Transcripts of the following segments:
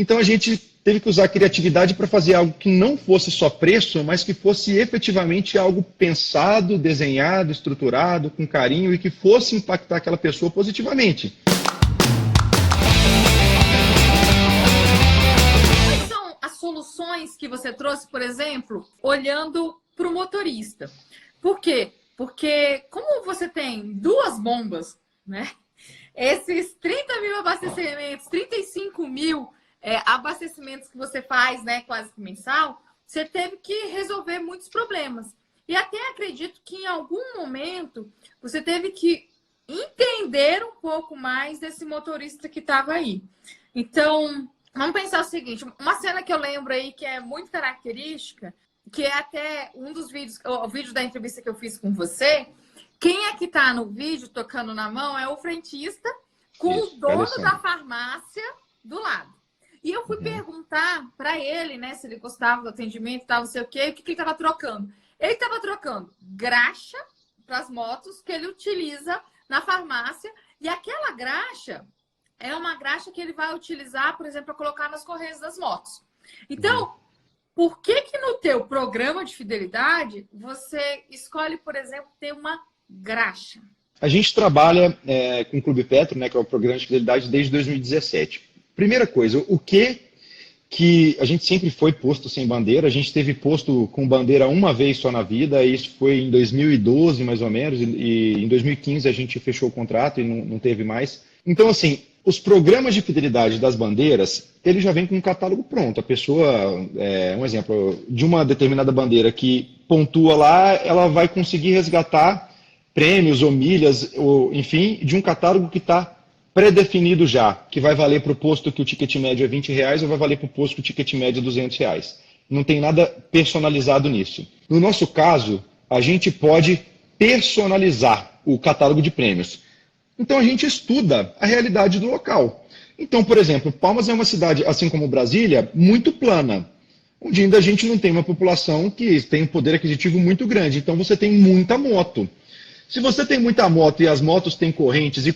Então a gente teve que usar a criatividade para fazer algo que não fosse só preço, mas que fosse efetivamente algo pensado, desenhado, estruturado, com carinho e que fosse impactar aquela pessoa positivamente. Quais são as soluções que você trouxe, por exemplo, olhando para o motorista? Por quê? Porque como você tem duas bombas, né? Esses 30 mil abastecimentos, 35 mil abastecimentos que você faz, né, quase que mensal, você teve que resolver muitos problemas. E até acredito que em algum momento você teve que entender um pouco mais desse motorista que estava aí. Então, vamos pensar o seguinte, uma cena que eu lembro aí que é muito característica, que é até um dos vídeos, o vídeo da entrevista que eu fiz com você. Quem é que está no vídeo tocando na mão é o frentista com o dono da farmácia do lado. E eu fui perguntar para ele, né, se ele gostava do atendimento, tal, não sei o que ele estava trocando. Ele estava trocando graxa para as motos que ele utiliza na farmácia. E aquela graxa é uma graxa que ele vai utilizar, por exemplo, para colocar nas correias das motos. Então, por que no teu programa de fidelidade você escolhe, por exemplo, ter uma graxa? A gente trabalha com o Clube Petro, né, que é o programa de fidelidade, desde 2017. Primeira coisa, o que a gente sempre foi posto sem bandeira, a gente teve posto com bandeira uma vez só na vida, isso foi em 2012 mais ou menos, e em 2015 a gente fechou o contrato e não teve mais. Então, assim, os programas de fidelidade das bandeiras, ele já vem com um catálogo pronto. A pessoa, um exemplo, de uma determinada bandeira que pontua lá, ela vai conseguir resgatar prêmios ou milhas, ou, enfim, de um catálogo que está pré-definido já, que vai valer para o posto que o ticket médio é R$20 ou vai valer para o posto que o ticket médio é R$200. Não tem nada personalizado nisso. No nosso caso, a gente pode personalizar o catálogo de prêmios. Então a gente estuda a realidade do local. Então, por exemplo, Palmas é uma cidade, assim como Brasília, muito plana, onde ainda a gente não tem uma população que tem um poder aquisitivo muito grande. Então você tem muita moto. Se você tem muita moto e as motos têm correntes e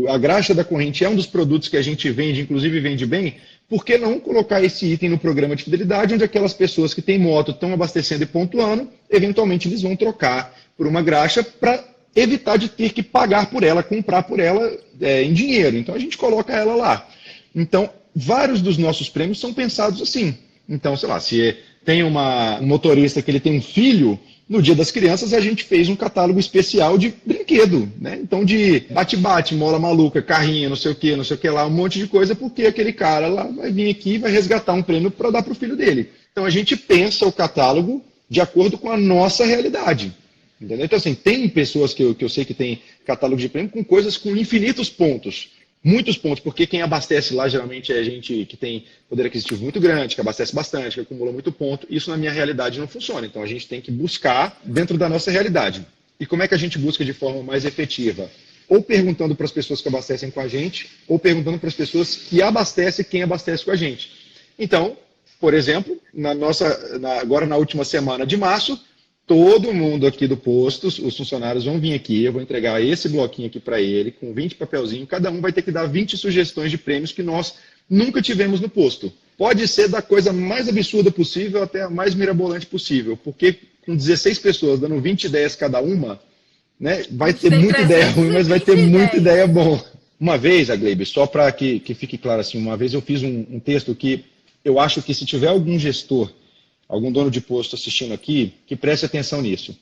a graxa da corrente é um dos produtos que a gente vende, inclusive vende bem, por que não colocar esse item no programa de fidelidade, onde aquelas pessoas que têm moto estão abastecendo e pontuando, eventualmente eles vão trocar por uma graxa para evitar de ter que pagar por ela, comprar por ela em dinheiro. Então a gente coloca ela lá. Então, vários dos nossos prêmios são pensados assim. Então, sei lá, se tem um motorista que ele tem um filho, no Dia das Crianças a gente fez um catálogo especial de brinquedo, né? Então de bate-bate, mola maluca, carrinho, não sei o que lá, um monte de coisa, porque aquele cara lá vai vir aqui e vai resgatar um prêmio para dar para o filho dele. Então a gente pensa o catálogo de acordo com a nossa realidade. Entendeu? Então assim, tem pessoas que eu sei que tem catálogo de prêmio com coisas com infinitos pontos. Muitos pontos, porque quem abastece lá geralmente é gente que tem poder aquisitivo muito grande, que abastece bastante, que acumula muito ponto. Isso na minha realidade não funciona. Então a gente tem que buscar dentro da nossa realidade. E como é que a gente busca de forma mais efetiva? Ou perguntando para as pessoas que abastecem com a gente, ou perguntando para as pessoas que abastecem quem abastece com a gente. Então, por exemplo, agora na última semana de março, todo mundo aqui do posto, os funcionários vão vir aqui, eu vou entregar esse bloquinho aqui para ele, com 20 papelzinhos, cada um vai ter que dar 20 sugestões de prêmios que nós nunca tivemos no posto. Pode ser da coisa mais absurda possível até a mais mirabolante possível, porque com 16 pessoas dando 20 ideias cada uma, né, vai ter muita ideia ruim, mas vai ter muita ideia bom. Uma vez, Agleib, só para que fique claro assim, uma vez eu fiz um texto que eu acho que se tiver algum gestor, algum dono de posto assistindo aqui, que preste atenção nisso.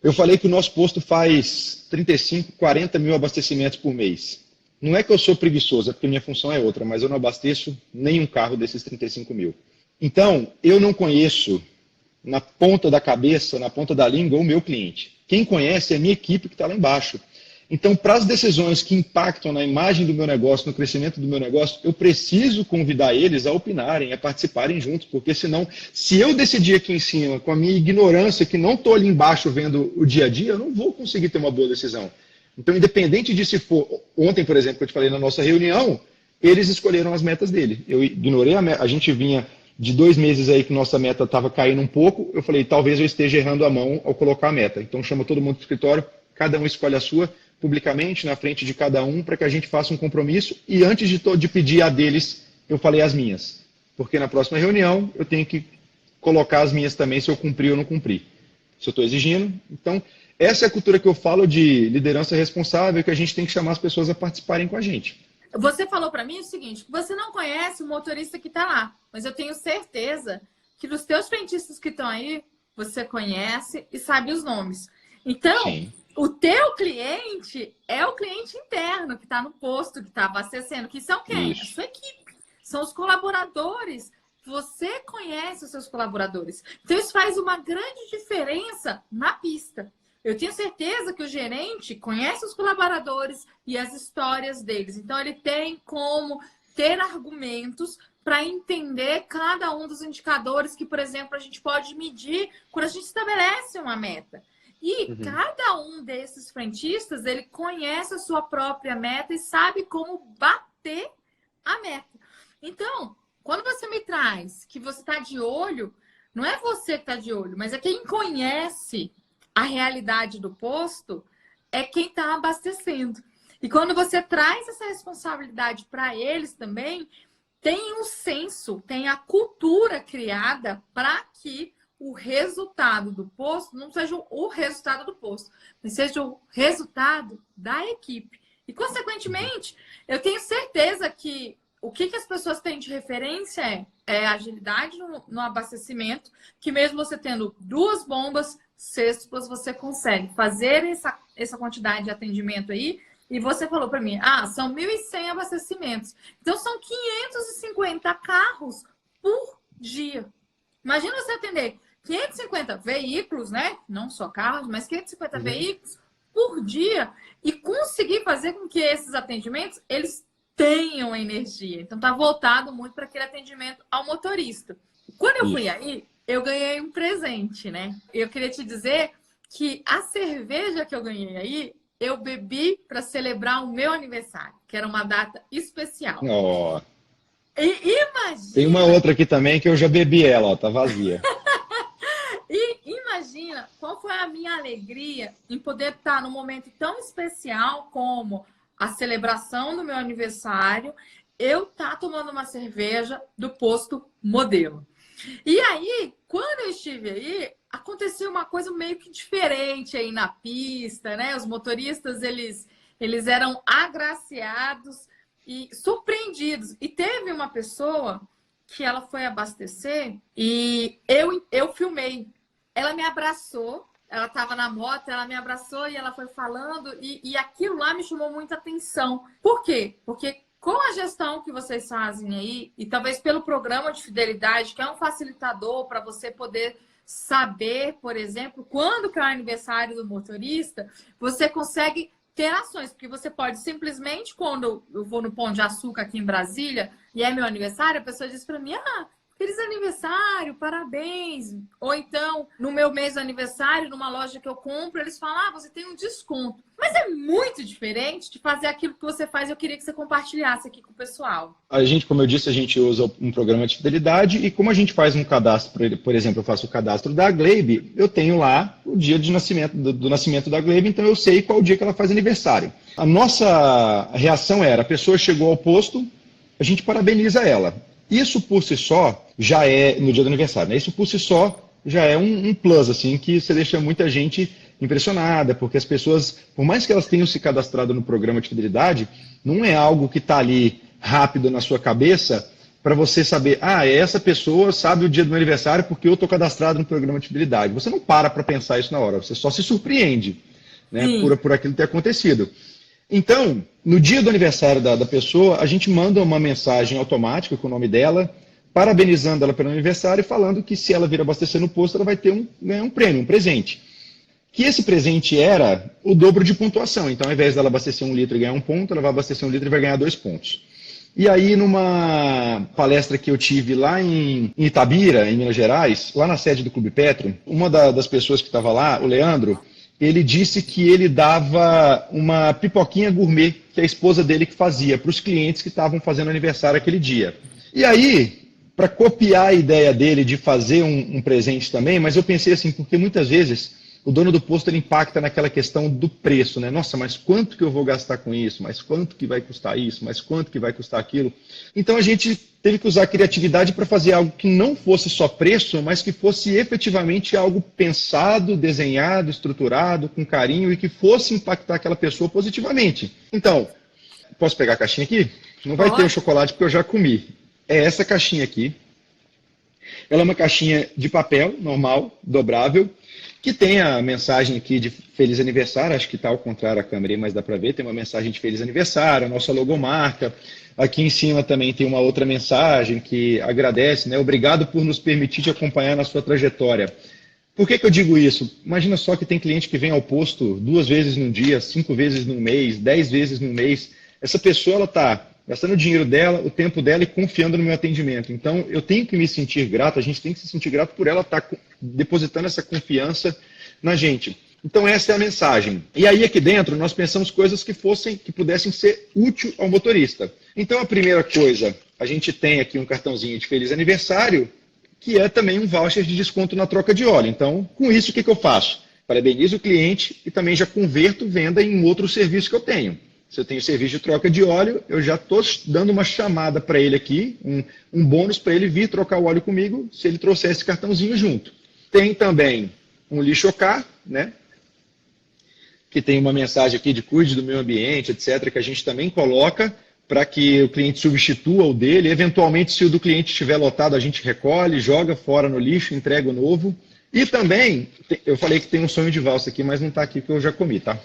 Eu falei que o nosso posto faz 35, 40 mil abastecimentos por mês. Não é que eu sou preguiçoso, é porque minha função é outra, mas eu não abasteço nenhum carro desses 35 mil. Então, eu não conheço na ponta da cabeça, na ponta da língua, o meu cliente. Quem conhece é a minha equipe que está lá embaixo. Então, para as decisões que impactam na imagem do meu negócio, no crescimento do meu negócio, eu preciso convidar eles a opinarem, a participarem juntos, porque senão, se eu decidir aqui em cima, com a minha ignorância, que não estou ali embaixo vendo o dia a dia, eu não vou conseguir ter uma boa decisão. Então, independente de se for... Ontem, por exemplo, que eu te falei na nossa reunião, eles escolheram as metas dele. Eu ignorei a meta, a gente vinha de 2 meses aí que nossa meta estava caindo um pouco, eu falei, talvez eu esteja errando a mão ao colocar a meta. Então, chama todo mundo do escritório, cada um escolhe a sua, publicamente, na frente de cada um, para que a gente faça um compromisso e antes de pedir a deles eu falei as minhas. Porque na próxima reunião eu tenho que colocar as minhas também, se eu cumprir ou não cumprir. Se eu estou exigindo. Então, essa é a cultura que eu falo de liderança responsável, que a gente tem que chamar as pessoas a participarem com a gente. Você falou para mim o seguinte, você não conhece o motorista que está lá, mas eu tenho certeza que dos teus frentistas que estão aí, você conhece e sabe os nomes. Então, sim, o teu cliente é o cliente interno que está no posto, que está abastecendo, que são quem? Isso. A sua equipe. São os colaboradores. Você conhece os seus colaboradores. Então, isso faz uma grande diferença na pista. Eu tenho certeza que o gerente conhece os colaboradores e as histórias deles. Então, ele tem como ter argumentos para entender cada um dos indicadores que, por exemplo, a gente pode medir quando a gente estabelece uma meta. E cada um desses frentistas, ele conhece a sua própria meta e sabe como bater a meta. Então, quando você me traz que você está de olho, não é você que está de olho, mas é quem conhece a realidade do posto, é quem está abastecendo. E quando você traz essa responsabilidade para eles também, tem um senso, tem a cultura criada para que o resultado do posto não seja o resultado do posto, mas seja o resultado da equipe. E, consequentemente, eu tenho certeza que o que as pessoas têm de referência é agilidade no abastecimento, que mesmo você tendo 2 bombas cestas, você consegue fazer essa quantidade de atendimento aí. E você falou para mim, são 1.100 abastecimentos. Então, são 550 carros por dia. Imagina você atender 550 veículos, né? Não só carros, mas 550 veículos por dia e conseguir fazer com que esses atendimentos, eles tenham energia. Então, tá voltado muito para aquele atendimento ao motorista. Quando eu fui aí, eu ganhei um presente, né? Eu queria te dizer que a cerveja que eu ganhei aí, eu bebi para celebrar o meu aniversário, que era uma data especial. Oh. E imagina... Tem uma outra aqui também que eu já bebi ela, ó, tá vazia. E imagina qual foi a minha alegria em poder estar num momento tão especial como a celebração do meu aniversário, eu estar tomando uma cerveja do posto Modelo. E aí, quando eu estive aí, aconteceu uma coisa meio que diferente aí na pista, né? Os motoristas, eles eram agraciados e surpreendidos. E teve uma pessoa que ela foi abastecer e eu filmei. Ela me abraçou, ela estava na moto, ela me abraçou e ela foi falando e aquilo lá me chamou muita atenção. Por quê? Porque com a gestão que vocês fazem aí, e talvez pelo programa de fidelidade, que é um facilitador para você poder saber, por exemplo, quando que é o aniversário do motorista, você consegue ter ações, porque você pode simplesmente, quando eu vou no Pão de Açúcar aqui em Brasília, e é meu aniversário, a pessoa diz para mim, feliz aniversário, parabéns. Ou então, no meu mês de aniversário, numa loja que eu compro, eles falam, você tem um desconto. Mas é muito diferente de fazer aquilo que você faz. Eu queria que você compartilhasse aqui com o pessoal. A gente, como eu disse, a gente usa um programa de fidelidade e como a gente faz um cadastro, por exemplo, eu faço o cadastro da Glebe, eu tenho lá o dia de nascimento, do nascimento da Glebe, então eu sei qual o dia que ela faz aniversário. A nossa reação era, a pessoa chegou ao posto, a gente parabeniza ela. Isso por si só já é, no dia do aniversário, né? Isso por si só já é um plus, assim, que você deixa muita gente impressionada, porque as pessoas, por mais que elas tenham se cadastrado no programa de fidelidade, não é algo que está ali rápido na sua cabeça para você saber, essa pessoa sabe o dia do meu aniversário porque eu estou cadastrado no programa de fidelidade. Você não para pensar isso na hora, você só se surpreende, né, por aquilo ter acontecido. Então, no dia do aniversário da pessoa, a gente manda uma mensagem automática com o nome dela, parabenizando ela pelo aniversário e falando que se ela vir abastecer no posto, ela vai ter um prêmio, um presente. Que esse presente era o dobro de pontuação. Então, ao invés dela abastecer 1 litro e ganhar 1 ponto, ela vai abastecer 1 litro e vai ganhar 2 pontos. E aí, numa palestra que eu tive lá em Itabira, em Minas Gerais, lá na sede do Clube Petro, uma das pessoas que estava lá, o Leandro, ele disse que ele dava uma pipoquinha gourmet, que a esposa dele que fazia, para os clientes que estavam fazendo aniversário aquele dia. E aí, para copiar a ideia dele de fazer um presente também, mas eu pensei assim, porque muitas vezes o dono do posto ele impacta naquela questão do preço, né? Nossa, mas quanto que eu vou gastar com isso? Mas quanto que vai custar isso? Mas quanto que vai custar aquilo? Então a gente teve que usar a criatividade para fazer algo que não fosse só preço, mas que fosse efetivamente algo pensado, desenhado, estruturado, com carinho e que fosse impactar aquela pessoa positivamente. Então, posso pegar a caixinha aqui? Não vai ter o chocolate porque eu já comi. É essa caixinha aqui. Ela é uma caixinha de papel normal, dobrável, que tem a mensagem aqui de Feliz Aniversário, acho que está ao contrário a câmera aí, mas dá para ver, tem uma mensagem de Feliz Aniversário, a nossa logomarca. Aqui em cima também tem uma outra mensagem que agradece, né? Obrigado por nos permitir te acompanhar na sua trajetória. Por que eu digo isso? Imagina só que tem cliente que vem ao posto 2 vezes num dia, 5 vezes num mês, 10 vezes num mês. Essa pessoa ela está gastando o dinheiro dela, o tempo dela e confiando no meu atendimento. Então, eu tenho que me sentir grato, a gente tem que se sentir grato por ela estar depositando essa confiança na gente. Então, essa é a mensagem. E aí, aqui dentro, nós pensamos coisas que pudessem ser úteis ao motorista. Então, a primeira coisa, a gente tem aqui um cartãozinho de Feliz Aniversário, que é também um voucher de desconto na troca de óleo. Então, com isso, o que eu faço? Parabenizo o cliente e também já converto venda em um outro serviço que eu tenho. Se eu tenho serviço de troca de óleo, eu já estou dando uma chamada para ele aqui, um bônus para ele vir trocar o óleo comigo, se ele trouxer esse cartãozinho junto. Tem também um lixocar, né? Que tem uma mensagem aqui de cuide do meio ambiente, etc., que a gente também coloca para que o cliente substitua o dele. Eventualmente, se o do cliente estiver lotado, a gente recolhe, joga fora no lixo, entrega o novo. E também, eu falei que tem um sonho de valsa aqui, mas não está aqui, porque eu já comi, tá?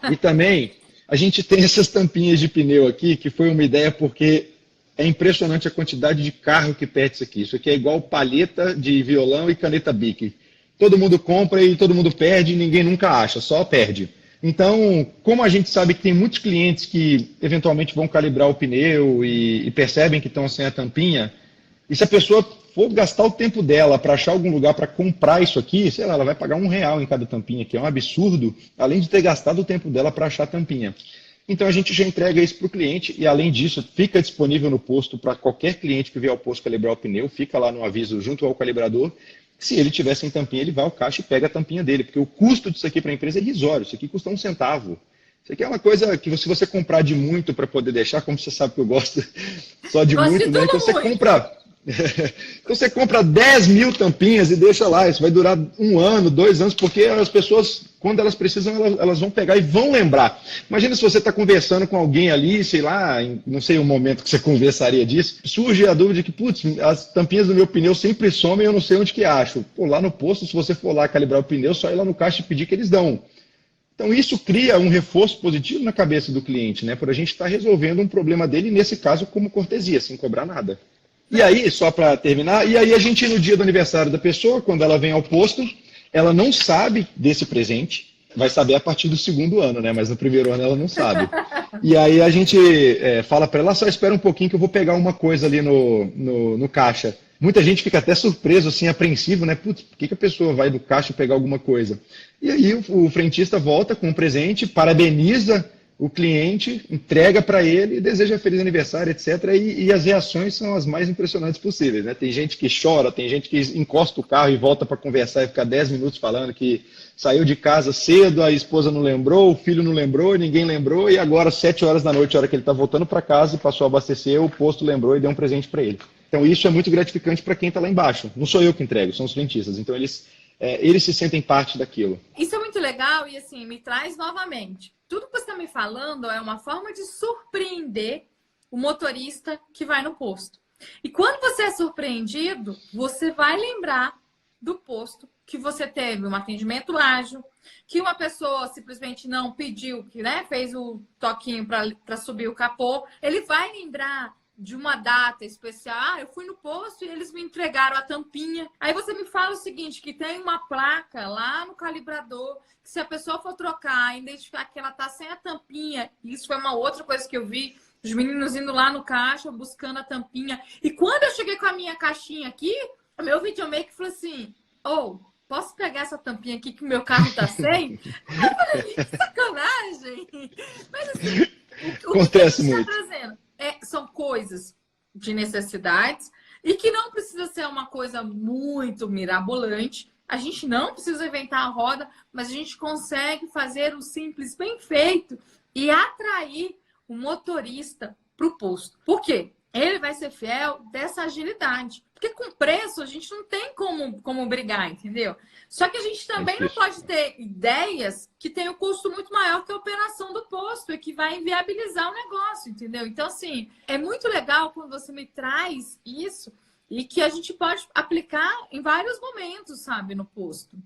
E também, a gente tem essas tampinhas de pneu aqui, que foi uma ideia porque é impressionante a quantidade de carro que perde isso aqui. Isso aqui é igual palheta de violão e caneta Bic. Todo mundo compra e todo mundo perde, e ninguém nunca acha, só perde. Então, como a gente sabe que tem muitos clientes que eventualmente vão calibrar o pneu e percebem que estão sem a tampinha, e se a pessoa for gastar o tempo dela para achar algum lugar para comprar isso aqui, sei lá, ela vai pagar R$1 em cada tampinha, que é um absurdo, além de ter gastado o tempo dela para achar a tampinha. Então a gente já entrega isso para o cliente e, além disso, fica disponível no posto para qualquer cliente que vier ao posto calibrar o pneu, fica lá no aviso junto ao calibrador. Se ele tiver sem tampinha, ele vai ao caixa e pega a tampinha dele, porque o custo disso aqui para a empresa é irrisório, isso aqui custa R$1. Isso aqui é uma coisa que se você comprar de muito para poder deixar, como você sabe que eu gosto só de muito, né? Então você compra... Então você compra 10 mil tampinhas e deixa lá, isso vai durar 1 ano, 2 anos, porque as pessoas, quando elas precisam, elas vão pegar e vão lembrar. Imagina se você está conversando com alguém ali, sei lá, não sei o momento que você conversaria disso, surge a dúvida de que, putz, as tampinhas do meu pneu sempre somem, eu não sei onde que acho. Pô, lá no posto, se você for lá calibrar o pneu, só ir lá no caixa e pedir que eles dão. Então isso cria um reforço positivo na cabeça do cliente, né, por a gente estar resolvendo um problema dele, nesse caso como cortesia, sem cobrar nada. E aí, só para terminar, e aí a gente, no dia do aniversário da pessoa, quando ela vem ao posto, ela não sabe desse presente, vai saber a partir do 2º ano, né? Mas no 1º ano ela não sabe. E aí a gente fala para ela, só espera um pouquinho que eu vou pegar uma coisa ali no caixa. Muita gente fica até surpreso, assim, apreensivo, né? Putz, por que a pessoa vai do caixa pegar alguma coisa? E aí o frentista volta com um presente, parabeniza o cliente, entrega para ele e deseja feliz aniversário, etc. E as reações são as mais impressionantes possíveis, né? Tem gente que chora, tem gente que encosta o carro e volta para conversar e fica 10 minutos falando que saiu de casa cedo, a esposa não lembrou, o filho não lembrou, ninguém lembrou, e agora, 7 horas da noite, a hora que ele está voltando para casa e passou a abastecer, o posto lembrou e deu um presente para ele. Então isso é muito gratificante para quem está lá embaixo. Não sou eu que entrego, são os frentistas. Então eles se sentem parte daquilo. Isso é muito legal e assim, me traz novamente. Tudo que você está me falando é uma forma de surpreender o motorista que vai no posto. E quando você é surpreendido, você vai lembrar do posto que você teve um atendimento ágil, que uma pessoa simplesmente não pediu, que, né, fez o toquinho para subir o capô. Ele vai lembrar de uma data especial. Ah, eu fui no posto e eles me entregaram a tampinha. Aí você me fala o seguinte, que tem uma placa lá no calibrador, que se a pessoa for trocar e identificar que ela tá sem a tampinha, isso foi uma outra coisa que eu vi, os meninos indo lá no caixa, buscando a tampinha. E quando eu cheguei com a minha caixinha aqui, o meu videomaker falou assim, posso pegar essa tampinha aqui que o meu carro tá sem? Eu falei, que sacanagem! Mas assim, acontece muito. Tá trazendo? São coisas de necessidades e que não precisa ser uma coisa muito mirabolante. A gente não precisa inventar a roda, mas a gente consegue fazer o simples bem feito e atrair o motorista para o posto. Por quê? Ele vai ser fiel dessa agilidade. Porque com preço a gente não tem como brigar, entendeu? Só que a gente também não pode ter ideias que têm um custo muito maior que a operação do posto e que vai inviabilizar o negócio, entendeu? Então, assim, é muito legal quando você me traz isso e que a gente pode aplicar em vários momentos, sabe, no posto.